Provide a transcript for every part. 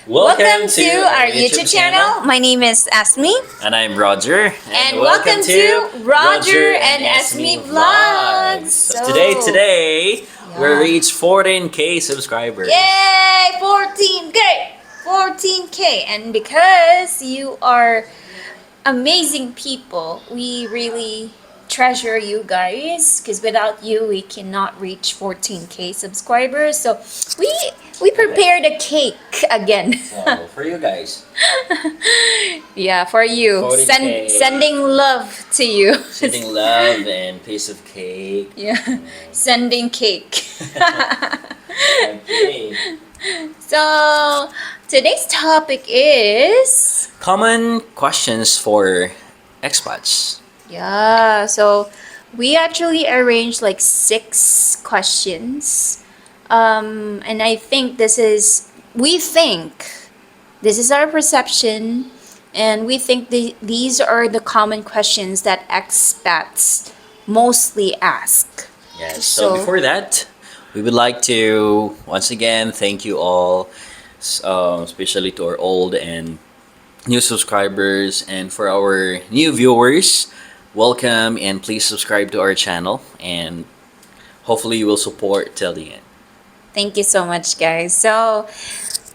Welcome to our YouTube channel. My name is Asmi. And I'm Roger. And welcome to Roger and Esme Vlogs. So today, we reached 14K subscribers. Yay! 14K! 14K! And because you are amazing people, we really treasure you guys, because without you we cannot reach 14K subscribers. So we prepared a cake again. So for you guys, yeah, for you. 40K. Sending love to you. sending love and piece of cake. Yeah, sending cake. Okay. So today's topic is Common questions for expats. yeah. So we actually arranged like 6 questions, and I think we think this is our perception, and we think these are the common questions that expats mostly ask. Yes. So before that, we would like to once again thank you all, especially to our old and new subscribers, and for our new viewers. Welcome, and please subscribe to our channel, and hopefully you will support till the end. Thank you so much, guys. So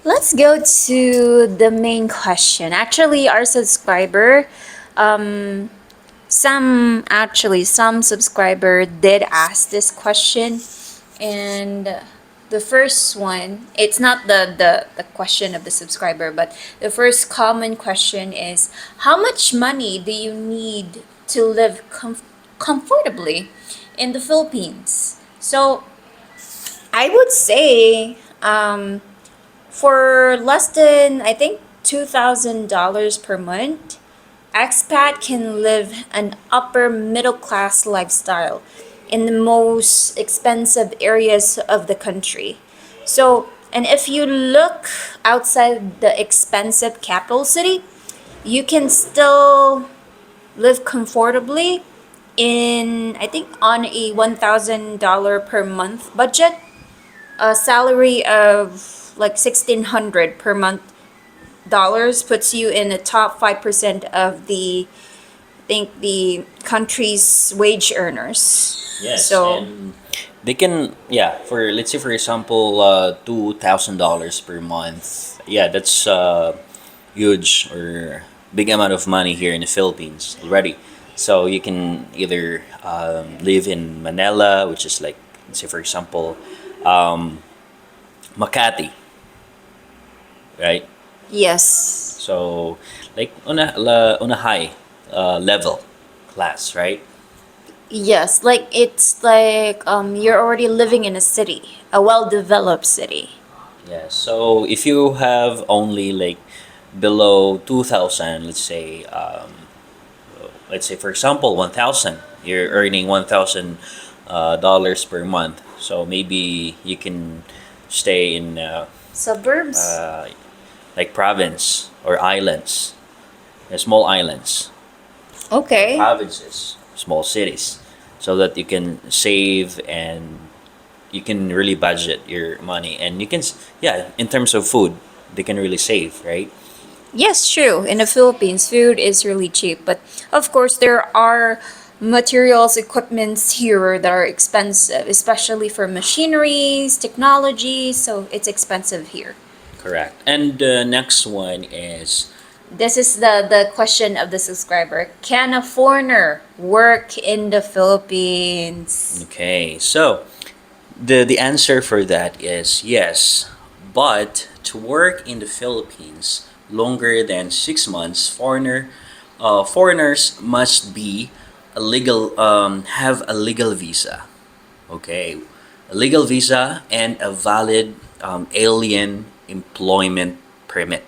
let's go to the main question. Actually, our subscriber, some subscriber did ask this question, and the first one, it's not the question of the subscriber, but the first common question is, how much money do you need to live comfortably in the Philippines? So I would say, for less than, I think, $2,000 per month, expat can live an upper middle class lifestyle in the most expensive areas of the country. So, and if you look outside the expensive capital city, you can still live comfortably in, I think, on a $1,000 per month budget. A salary of like 1,600 per month dollars puts you in the top 5% of the, I think, the country's wage earners. Yes. So And they can, for let's say for example, $2,000 per month. Yeah, that's huge or big amount of money here in the Philippines already. So you can either live in Manila, which is like, let's say for example, Makati, right? yes, So like on a high level class, right? yes, like it's like you're already living in a city, a well-developed city. Yeah. So if you have only like below 2,000, let's say for example 1,000, you're earning $1,000 per month. So maybe you can stay in Suburbs. like province or islands, small islands, Okay. provinces, small cities, so that you can save and you can really budget your money, and you can in terms of food they can really save, right? Yes, true. In the Philippines, food is really cheap, but of course there are materials, equipments here that are expensive, especially for machineries, technology, so it's expensive here. Correct. And the next one is, This is the question of the subscriber. Can a foreigner work in the Philippines? okay, so the answer for that is yes, but to work in the Philippines longer than 6 months, foreigners must be a legal have a legal visa. Okay, a legal visa and a valid alien employment permit,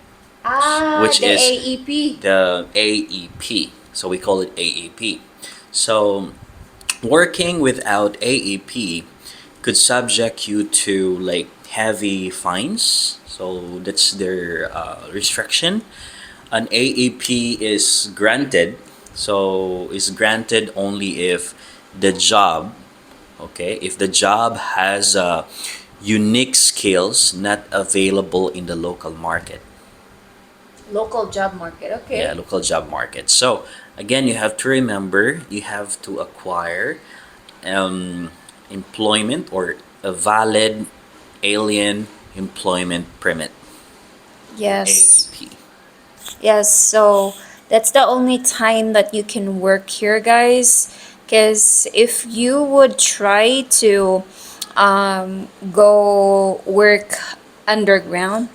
which The is AEP. the AEP. So we call it AEP. So working without AEP could subject you to like heavy fines. So that's their restriction. An AEP is granted. So is granted only if the job, okay, if the job has unique skills not available in the local market. Local job market. Yeah, Okay. local job market. So again, you have to remember you have to acquire um, employment or a valid alien employment permit or Yes. AEP. Yes. So that's the only time that you can work here, guys. Because if you would try to go work underground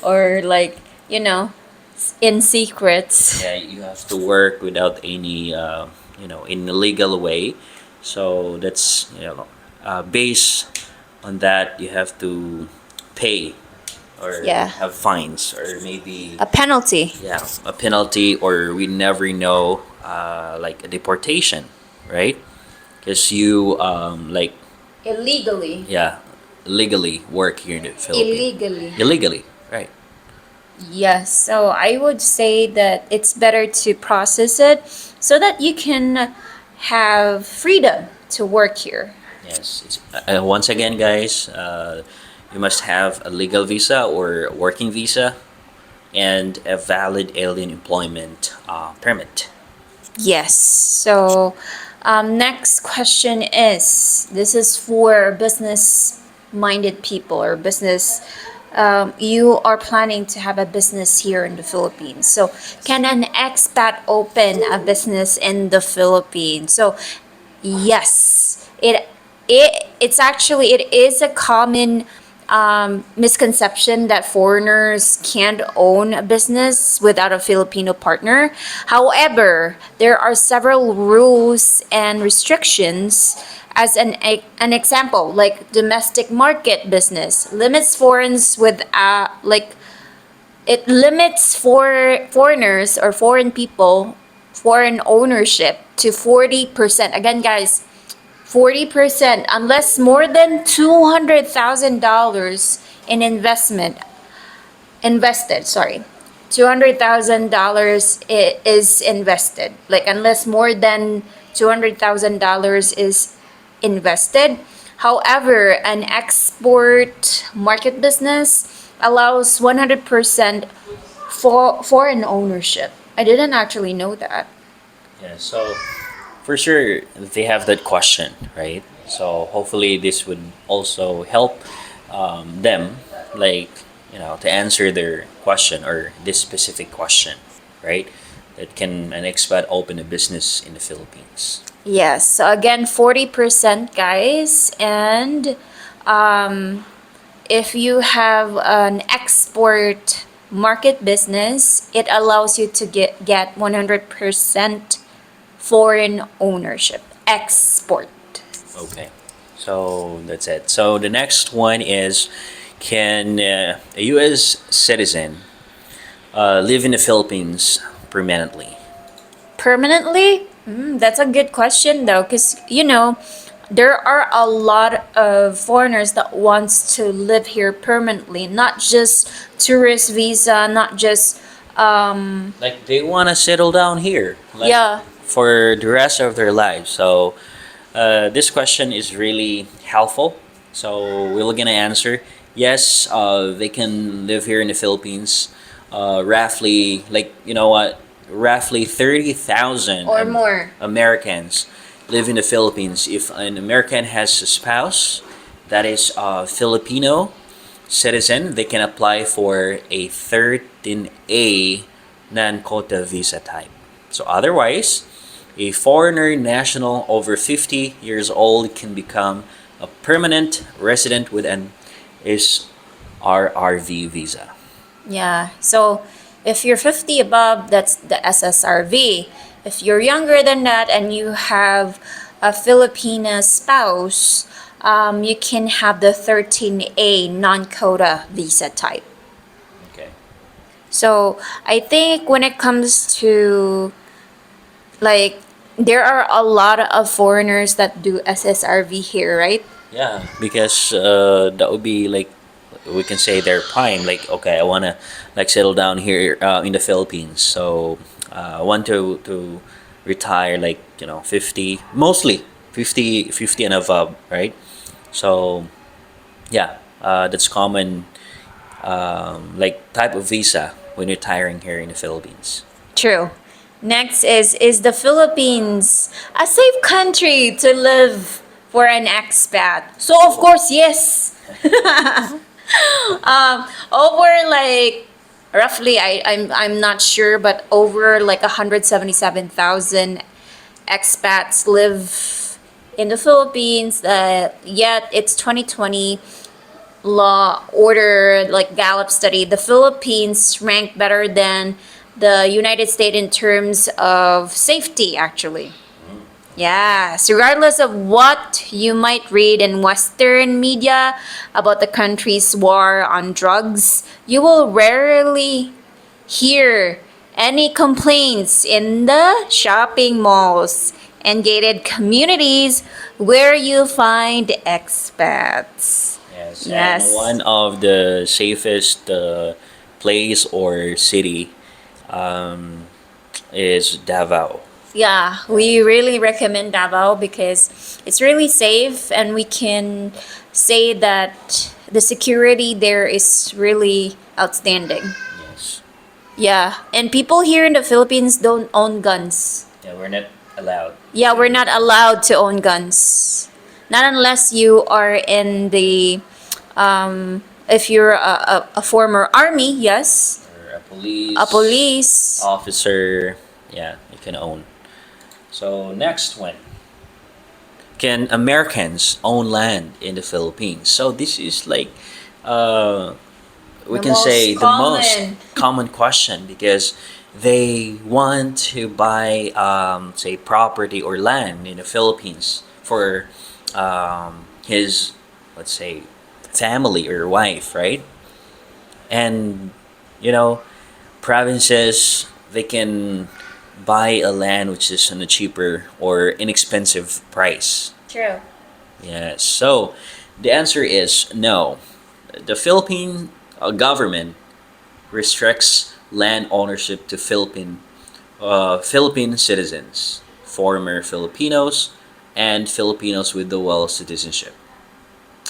or like, you know, in secrets. Yeah, you have to work without any in a legal way. So that's based on that you have to pay or Yeah. have fines or maybe A penalty. yeah a penalty or we never know like a deportation, right? Because you Illegally. yeah legally work here in the Philippines Illegally. illegally, right? Yes, so I would say that it's better to process it so that you can have freedom to work here. Yes. Once again, guys, you must have a legal visa or working visa and a valid alien employment permit. Yes, so next question is this is for business minded people or business. You are planning to have a business here in the Philippines. So, can an expat open a business in the Philippines? So, yes, it's actually it is a common misconception that foreigners can't own a business without a Filipino partner. However, there are several rules and restrictions. As an example, like domestic market business limits foreigners with like it limits for foreigners or foreign people foreign ownership to 40%. Again, guys, 40% unless more than $200,000 in invested, sorry. $200,000 is invested. Like unless more than $200,000 is invested. However, an export market business allows 100% for foreign ownership. I didn't actually know that. Yeah. So for sure they have that question, right? So hopefully this would also help them, like to answer their question or this specific question, right? That can an expat open a business in the Philippines? Yes. So again, 40%, guys. And um, if you have an export market business, it allows you to get 100% foreign ownership. Export. Okay. So that's it. So the next one is, can a U.S. citizen live in the Philippines permanently? Permanently? That's a good question though, because there are a lot of foreigners that wants to live here permanently, not just tourist visa, not just Like they want to settle down here, like yeah. for the rest of their lives. So this question is really helpful. So we're gonna answer yes. They can live here in the Philippines. Roughly, like roughly 30,000 Or more. Americans live in the Philippines. If an American has a spouse that is a Filipino citizen, they can apply for a 13A non-quota visa type. So otherwise, a foreigner national over 50 years old can become a permanent resident with an SRRV visa. Yeah. So if you're 50 above, that's the SSRV. If you're younger than that and you have a Filipina spouse, you can have the 13A non-quota visa type. Okay. So I think when it comes to like there are a lot of foreigners that do SSRV here, right? Yeah, because that would be like we can say their prime. Like, okay, I wanna like settle down here in the Philippines. So I want to retire like 50, mostly 50 and above, right? So yeah, that's common like type of visa when retiring here in the Philippines. True. Next is the Philippines a safe country to live for an expat? So of course, yes. Over like roughly I'm not sure, but over like 177,000 expats live in the Philippines. Yet it's 2020 law order like Gallup study, the Philippines ranked better than the United States in terms of safety actually. Yes, regardless of what you might read in Western media about the country's war on drugs, you will rarely hear any complaints in the shopping malls and gated communities where you find expats. Yes, and Yes. one of the safest place or city um, is Davao. Yeah, we really recommend Davao because it's really safe and we can say that the security there is really outstanding. Yes. Yeah, and people here in the Philippines don't own guns. Yeah, we're not allowed. Yeah, we're not allowed to own guns. Not unless you are in the, if you're a former army, yes, Or a police. a police. Officer. Yeah, you can own. So next one. Can Americans own land in the Philippines? So this is like we The can most say the most common. common question because they want to buy say property or land in the Philippines for his, let's say, family or wife, right? And you know, provinces, they can buy a land which is on a cheaper or inexpensive price. True. Yes. So the answer is no. The Philippine government restricts land ownership to Philippine citizens, former Filipinos, and Filipinos with dual citizenship.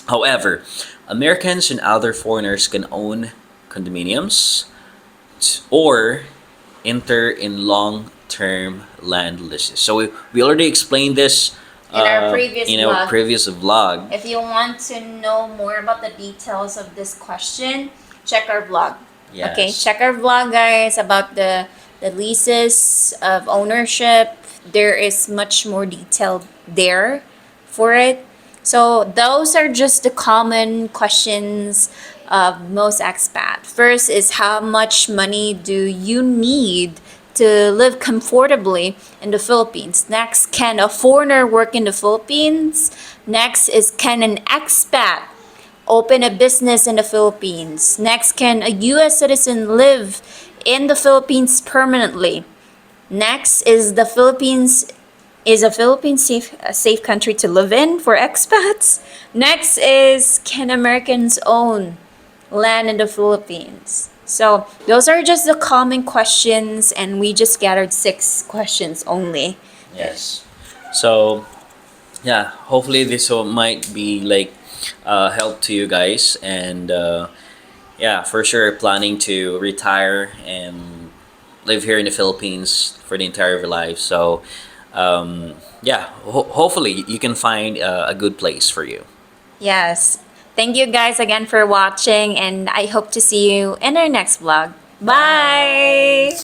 However, Americans and other foreigners can own condominiums or enter in long-term land leases. So we already explained this In our previous in our vlog. previous vlog. If you want to know more about the details of this question, check our vlog. Yes. Okay, check our vlog, guys, about the leases of ownership. There is much more detail there for it. So those are just the common questions of most expat. First is how much money do you need to live comfortably in the Philippines? Next, can a foreigner work in the Philippines? Next is can an expat open a business in the Philippines? Next, can a US citizen live in the Philippines permanently? Next is the Philippines is a Philippines a safe country to live in for expats? Next is can Americans own land in the Philippines? So those are just the common questions and we just gathered 6 questions only. Yes. So yeah, hopefully this will, might be like help to you guys, and yeah, for sure planning to retire and live here in the Philippines for the entire of your life. So yeah, hopefully you can find a good place for you. Yes. Thank you guys again for watching and I hope to see you in our next vlog. Bye.